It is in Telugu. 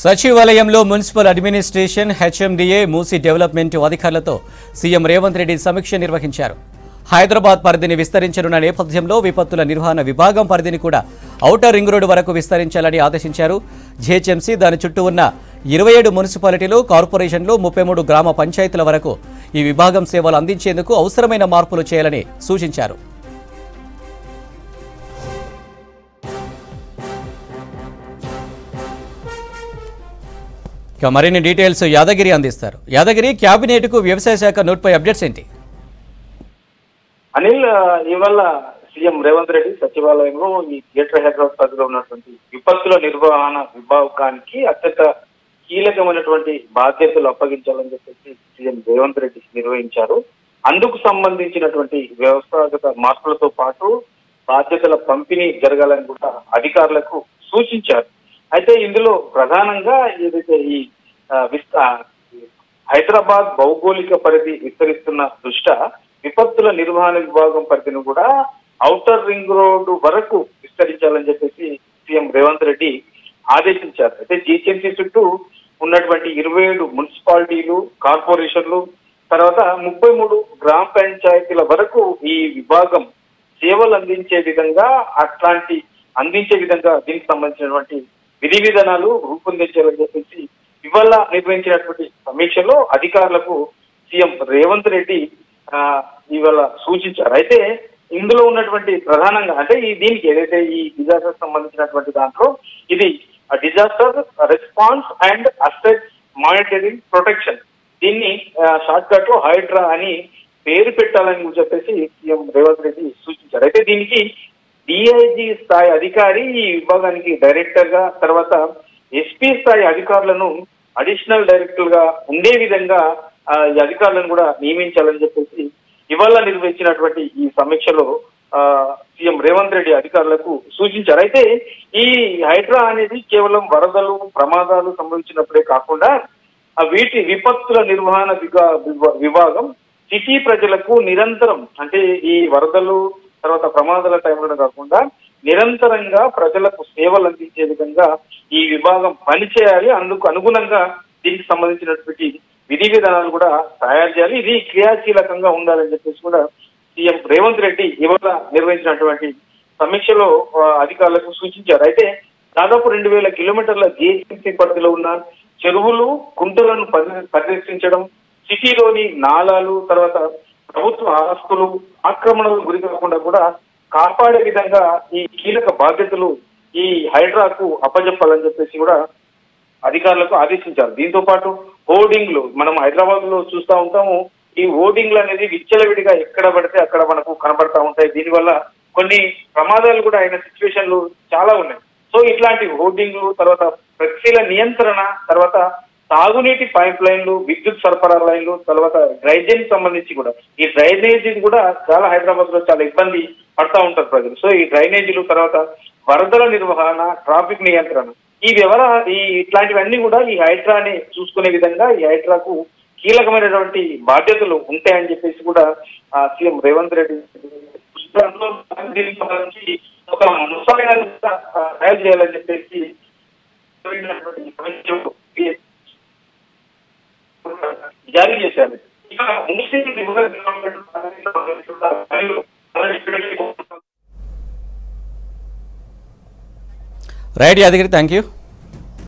సచివాలయంలో మున్సిపల్ అడ్మినిస్ట్రేషన్ హెచ్ఎండిఏ మూసి డెవలప్మెంట్ అధికారులతో సీఎం రేవంత్ రెడ్డి సమీక్ష నిర్వహించారు. హైదరాబాద్ పరిధిని విస్తరించనున్న నేపథ్యంలో విపత్తుల నిర్వహణ విభాగం పరిధిని కూడా ఔటర్ రింగ్ రోడ్డు వరకు విస్తరించాలని ఆదేశించారు. జీహెచ్ఎంసీ దాని చుట్టూ ఉన్న 27 మున్సిపాలిటీలు, కార్పొరేషన్లు, 33 గ్రామ పంచాయతీల వరకు ఈ విభాగం సేవలు అందించేందుకు అవసరమైన మార్పులు చేయాలని సూచించారు. ఇక మరిన్ని డీటెయిల్స్ యాదగిరి అందిస్తారు. యాదగిరి, క్యాబినెట్కు వ్యవసాయ శాఖ నోట్పై అప్డేట్స్ ఏంటి? అనిల్, ఇవాళ సీఎం రేవంత్ రెడ్డి సచివాలయంలో ఈ గ్రేటర్ హైదరాబాద్ పరిధిలో ఉన్నటువంటి విపత్తుల నిర్వహణ విభాగానికి అత్యంత కీలకమైనటువంటి బాధ్యతలు అప్పగించాలని చెప్పేసి సీఎం రేవంత్ రెడ్డి నిర్వహించారు. అందుకు సంబంధించినటువంటి వ్యవస్థాగత మార్పులతో పాటు బాధ్యతల పంపిణీ జరగాలని కూడా అధికారులకు సూచించారు. అయితే ఇందులో ప్రధానంగా ఏదైతే ఈ హైదరాబాద్ భౌగోళిక పరిధి విస్తరిస్తున్న దృష్ట్యా విపత్తుల నిర్వహణ విభాగం పరిధిని కూడా ఔటర్ రింగ్ రోడ్డు వరకు విస్తరించాలని చెప్పేసి సీఎం రేవంత్ రెడ్డి ఆదేశించారు. అయితే జీహెచ్ఎంసీ చుట్టూ ఉన్నటువంటి 27 మున్సిపాలిటీలు, కార్పొరేషన్లు, తర్వాత 33 గ్రామ పంచాయతీల వరకు ఈ విభాగం సేవలు అందించే విధంగా దీనికి సంబంధించినటువంటి విధి విధానాలు రూపొందించాలని చెప్పేసి ఇవాళ నిర్వహించినటువంటి సమీక్షలో అధికారులకు సీఎం రేవంత్ రెడ్డి ఇవాళ సూచించారు. అయితే ఇందులో ఉన్నటువంటి ప్రధానంగా అంటే దీనికి ఏదైతే ఈ డిజాస్టర్ సంబంధించినటువంటి దాంట్లో ఇది disaster response and asset monitoring protection, దీన్ని షార్ట్ కట్ లో హైడ్రా అని పేరు పెట్టాలని చెప్పేసి సీఎం రేవంత్ రెడ్డి సూచించారు. అయితే దీనికి డిఐజీ స్థాయి అధికారి ఈ విభాగానికి డైరెక్టర్ గా, తర్వాత ఎస్పీ స్థాయి అధికారులను అడిషనల్ డైరెక్టర్ గా ఉండే విధంగా ఈ అధికారులను కూడా నియమించాలని చెప్పేసి ఇవాళ నిర్వహించినటువంటి ఈ సమీక్షలో సీఎం రేవంత్ రెడ్డి అధికారులకు సూచించారు. అయితే ఈ హైడ్రా అనేది కేవలం వరదలు, ప్రమాదాలు సంభవించినప్పుడే కాకుండా వీటి విపత్తుల నిర్వహణ విభాగం సిటీ ప్రజలకు నిరంతరం, అంటే ఈ వరదలు తర్వాత ప్రమాదాల టైంలో కాకుండా నిరంతరంగా ప్రజలకు సేవలు అందించే విధంగా ఈ విభాగం పనిచేయాలి. అందుకు అనుగుణంగా దీనికి సంబంధించినటువంటి విధి విధానాలు కూడా తయారు చేయాలి. ఇది క్రియాశీలకంగా ఉండాలని చెప్పేసి కూడా సీఎం రేవంత్ రెడ్డి ఇవాళ నిర్వహించినటువంటి సమీక్షలో అధికారులకు సూచించారు. అయితే దాదాపు 2000 కిలోమీటర్ల జీహెచ్ఎంసీ పరిధిలో ఉన్న చెరువులు, కుంటలను పరిరక్షించడం, సిటీలోని నాలాలు, తర్వాత ప్రభుత్వ ఆస్తులు ఆక్రమణలకు గురి కాకుండా కూడా కాపాడే విధంగా ఈ కీలక బాధ్యతలు ఈ హైడ్రాకు అప్పజెప్పాలని చెప్పేసి కూడా అధికారులకు ఆదేశించారు. దీంతో పాటు హోర్డింగ్లు మనం హైదరాబాద్ లో చూస్తూ ఉంటాము. ఈ హోర్డింగ్లు అనేది విచ్చలవిడిగా ఎక్కడ పడితే అక్కడ మనకు కనబడతా ఉంటాయి. దీనివల్ల కొన్ని ప్రమాదాలు కూడా అయిన సిచ్యువేషన్లు చాలా ఉన్నాయి. సో ఇట్లాంటి హోర్డింగ్లు, తర్వాత ఫ్లెక్సీల నియంత్రణ, తర్వాత తాగునీటి పైప్ లైన్లు, విద్యుత్ సరఫరా లైన్లు, తర్వాత డ్రైనేజ్ సంబంధించి కూడా ఈ డ్రైనేజీ కూడా చాలా హైదరాబాద్ లో చాలా ఇబ్బంది పడతా ఉంటారు ప్రజలు. సో ఈ డ్రైనేజీలు, తర్వాత వరదల నిర్వహణ, ట్రాఫిక్ నియంత్రణ, ఇట్లాంటివన్నీ కూడా ఈ హైడ్రాని చూసుకునే విధంగా ఈ హైడ్రాకు కీలకమైనటువంటి బాధ్యతలు ఉంటాయని చెప్పేసి కూడా సీఎం రేవంత్ రెడ్డి ఒక ముసాయిదాను తయారు చేయాలని చెప్పేసి జారీ చేశారు. ఇక రైట్ యాదగిరి, థ్యాంక్ యూ.